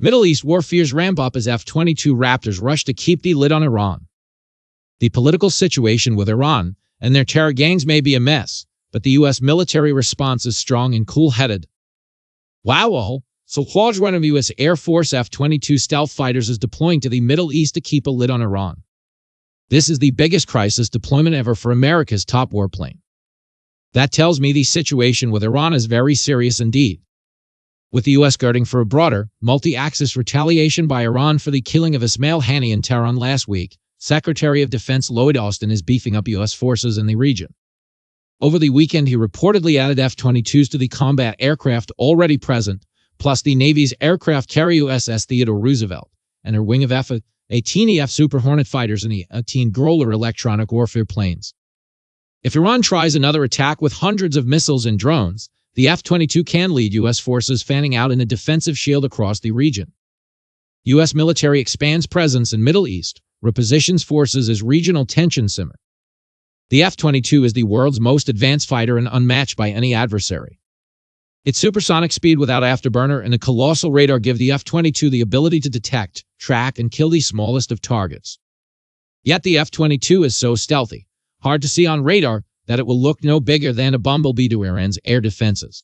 Middle East war fears ramp up as F-22 Raptors rush to keep the lid on Iran. The political situation with Iran and their terror gangs may be a mess, but the U.S. military response is strong and cool-headed. Wow! So squadron of U.S. Air Force F-22 stealth fighters is deploying to the Middle East to keep a lid on Iran. This is the biggest crisis deployment ever for America's top warplane. That tells me the situation with Iran is very serious indeed. With the U.S. girding for a broader, multi-axis retaliation by Iran for the killing of Ismail Haniyeh in Tehran last week, Secretary of Defense Lloyd Austin is beefing up U.S. forces in the region. Over the weekend, he reportedly added F-22s to the combat aircraft already present, plus the Navy's aircraft carrier USS Theodore Roosevelt, and her wing of F-18EF Superhornet fighters and the EA-18 Growler electronic warfare planes. If Iran tries another attack with hundreds of missiles and drones, the F-22 can lead U.S. forces fanning out in a defensive shield across the region. U.S. military expands presence in Middle East, repositions forces as regional tensions simmer. The F-22 is the world's most advanced fighter and unmatched by any adversary. Its supersonic speed without afterburner and a colossal radar give the F-22 the ability to detect, track, and kill the smallest of targets. Yet the F-22 is so stealthy, hard to see on radar, that it will look no bigger than a bumblebee to Iran's air defenses.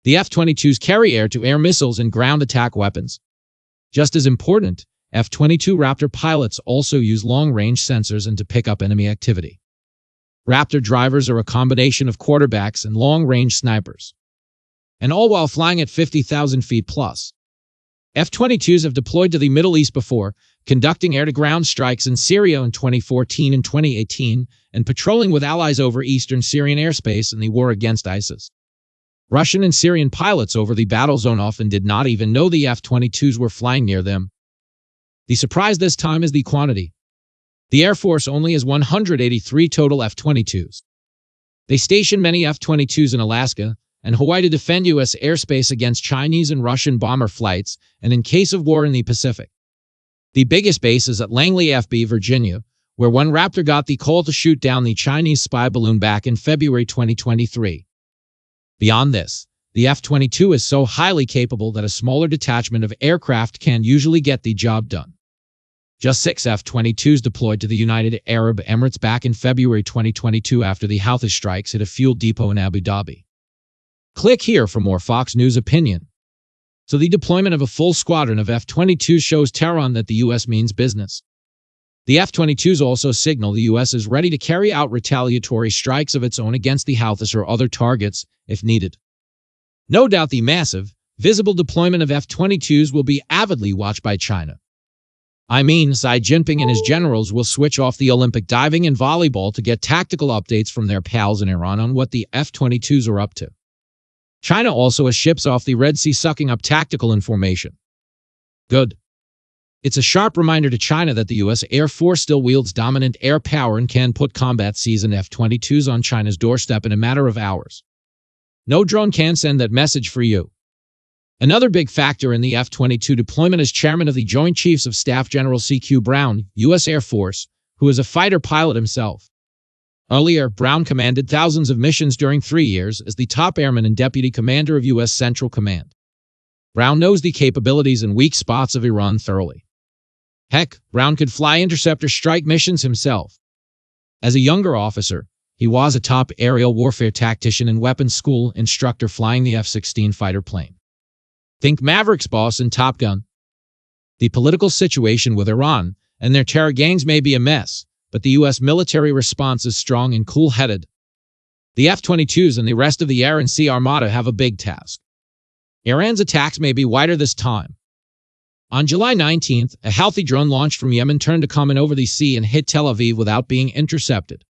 The F-22s carry air-to-air missiles and ground attack weapons. Just as important, F-22 Raptor pilots also use long-range sensors and to pick up enemy activity. Raptor drivers are a combination of quarterbacks and long-range snipers. And all while flying at 50,000 feet plus. F-22s have deployed to the Middle East before, conducting air-to-ground strikes in Syria in 2014 and 2018, and patrolling with allies over eastern Syrian airspace in the war against ISIS. Russian and Syrian pilots over the battle zone often did not even know the F-22s were flying near them. The surprise this time is the quantity. The Air Force only has 183 total F-22s. They station many F-22s in Alaska and Hawaii to defend U.S. airspace against Chinese and Russian bomber flights, and in case of war in the Pacific. The biggest base is at Langley, FB, Virginia, where one Raptor got the call to shoot down the Chinese spy balloon back in February 2023. Beyond this, the F-22 is so highly capable that a smaller detachment of aircraft can usually get the job done. Just 6 F-22s deployed to the United Arab Emirates back in February 2022 after the Houthi strikes hit a fuel depot in Abu Dhabi. Click here for more Fox News opinion. So the deployment of a full squadron of F-22s shows Tehran that the U.S. means business. The F-22s also signal the U.S. is ready to carry out retaliatory strikes of its own against the Houthis or other targets, if needed. No doubt the massive, visible deployment of F-22s will be avidly watched by China. I mean, Xi Jinping and his generals will switch off the Olympic diving and volleyball to get tactical updates from their pals in Iran on what the F-22s are up to. China also has ships off the Red Sea sucking up tactical information. Good. It's a sharp reminder to China that the U.S. Air Force still wields dominant air power and can put combat-seasoned F-22s on China's doorstep in a matter of hours. No drone can send that message for you. Another big factor in the F-22 deployment is Chairman of the Joint Chiefs of Staff General C.Q. Brown, U.S. Air Force, who is a fighter pilot himself. Earlier, Brown commanded thousands of missions during 3 years as the top airman and deputy commander of U.S. Central Command. Brown knows the capabilities and weak spots of Iran thoroughly. Heck, Brown could fly interceptor strike missions himself. As a younger officer, he was a top aerial warfare tactician and weapons school instructor flying the F-16 fighter plane. Think Maverick's boss in Top Gun. The political situation with Iran and their terror gangs may be a mess, but the U.S. military response is strong and cool-headed. The F-22s and the rest of the air and sea armada have a big task. Iran's attacks may be wider this time. On July 19th, a Houthi drone launched from Yemen turned to come in over the sea and hit Tel Aviv without being intercepted.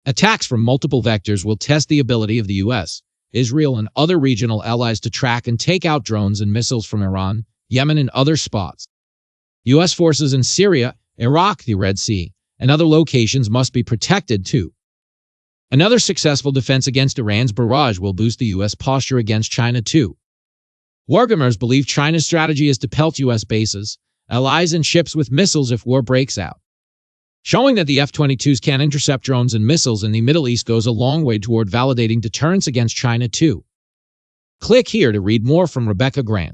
Attacks from multiple vectors will test the ability of the U.S., Israel, and other regional allies to track and take out drones and missiles from Iran, Yemen, and other spots. U.S. forces in Syria, Iraq, the Red Sea, and other locations must be protected too. Another successful defense against Iran's barrage will boost the U.S. posture against China too. Wargamers believe China's strategy is to pelt U.S. bases, allies, and ships with missiles if war breaks out. Showing that the F-22s can intercept drones and missiles in the Middle East goes a long way toward validating deterrence against China too. Click here to read more from Rebecca Grant.